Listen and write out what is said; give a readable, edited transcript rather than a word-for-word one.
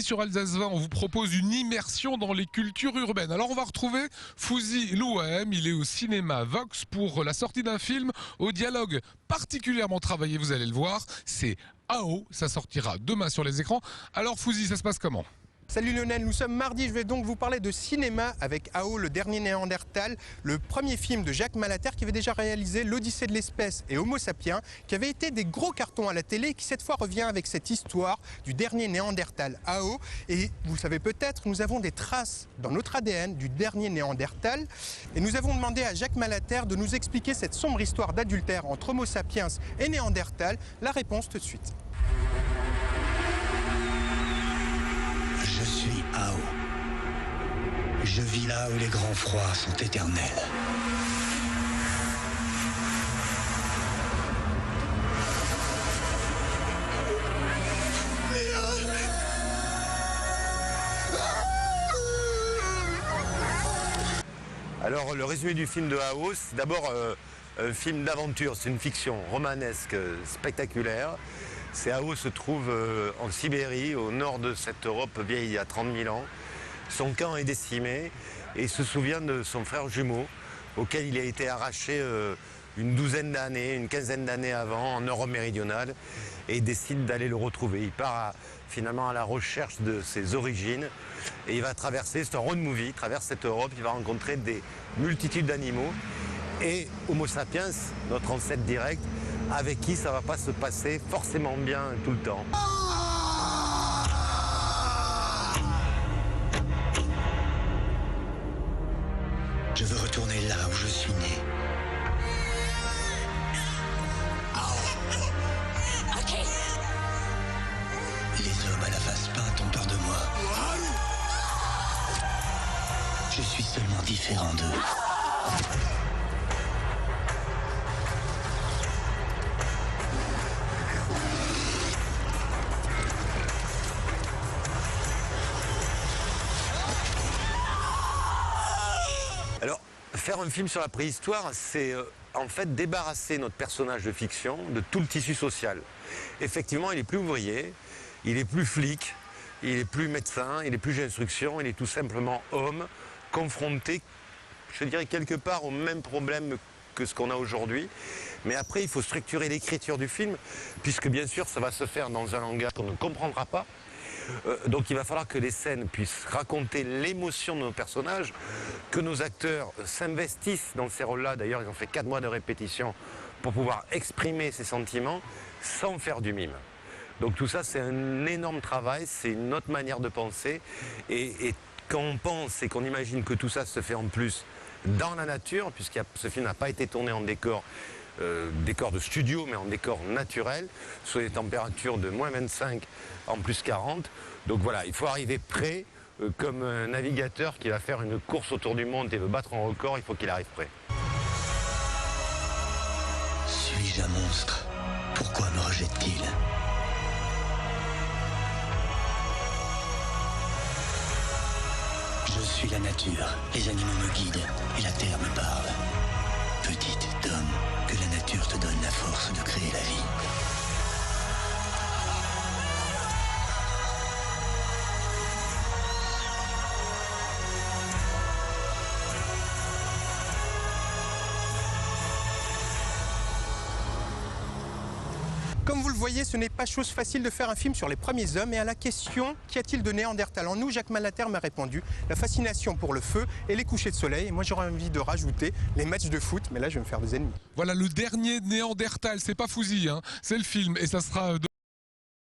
sur Alsace 20, on vous propose une immersion dans les cultures urbaines. Alors on va retrouver Fouzi Louhem, il est au cinéma Vox pour la sortie d'un film au dialogue particulièrement travaillé, vous allez le voir, c'est AO, ça sortira demain sur les écrans. Alors Fouzi, ça se passe comment ? Salut Lionel, nous sommes mardi, je vais donc vous parler de cinéma avec AO, le dernier Néandertal, le premier film de Jacques Malater qui avait déjà réalisé L'Odyssée de l'espèce et Homo sapiens, qui avait été des gros cartons à la télé et qui cette fois revient avec cette histoire du dernier Néandertal AO. Et vous le savez peut-être, nous avons des traces dans notre ADN du dernier Néandertal et nous avons demandé à Jacques Malater de nous expliquer cette sombre histoire d'adultère entre Homo sapiens et Néandertal. La réponse tout de suite. Je suis AO. Je vis là où les grands froids sont éternels. Alors le résumé du film de AO, c'est d'abord un film d'aventure, c'est une fiction romanesque spectaculaire. AO se trouve en Sibérie, au nord de cette Europe vieille il y a 30 000 ans. Son camp est décimé et il se souvient de son frère jumeau, auquel il a été arraché une douzaine d'années, une quinzaine d'années avant, en Europe méridionale, et il décide d'aller le retrouver. Il part finalement à la recherche de ses origines et il va traverser, c'est un road movie, il traverse cette Europe, il va rencontrer des multitudes d'animaux et Homo sapiens, notre ancêtre direct, avec qui ça ne va pas se passer forcément bien tout le temps. Je veux retourner là où je suis né. Les hommes à la face peinte ont peur de moi. Je suis seulement différent d'eux. Alors, faire un film sur la préhistoire, c'est en fait débarrasser notre personnage de fiction de tout le tissu social. Effectivement, il est plus ouvrier, il est plus flic, il est plus médecin, il est plus instruction, il est tout simplement homme, confronté, je dirais quelque part, au même problème que ce qu'on a aujourd'hui. Mais après, il faut structurer l'écriture du film, puisque bien sûr, ça va se faire dans un langage qu'on ne comprendra pas. Donc il va falloir que les scènes puissent raconter l'émotion de nos personnages, que nos acteurs s'investissent dans ces rôles-là. D'ailleurs, ils ont fait 4 mois de répétition pour pouvoir exprimer ces sentiments sans faire du mime. Donc tout ça, c'est un énorme travail, c'est une autre manière de penser. Et quand on pense et qu'on imagine que tout ça se fait en plus dans la nature, puisque ce film n'a pas été tourné en décor de studio, mais en décor naturel, sur des températures de moins 25 en plus 40. Donc voilà, il faut arriver prêt, comme un navigateur qui va faire une course autour du monde et veut battre un record, il faut qu'il arrive prêt. Suis-je un monstre? Pourquoi me rejette-t-il? Je suis la nature, les animaux me guident et la terre me parle. Petite homme, que la nature te donne la force de créer la vie. Comme vous le voyez, ce n'est pas chose facile de faire un film sur les premiers hommes. Et à la question « Qu'y a-t-il de Néandertal en nous ?», Jacques Malater m'a répondu « La fascination pour le feu et les couchers de soleil ». Et moi, j'aurais envie de rajouter les matchs de foot, mais là, je vais me faire des ennemis. Voilà le dernier Néandertal, c'est pas Fouzi, hein, c'est le film et ça sera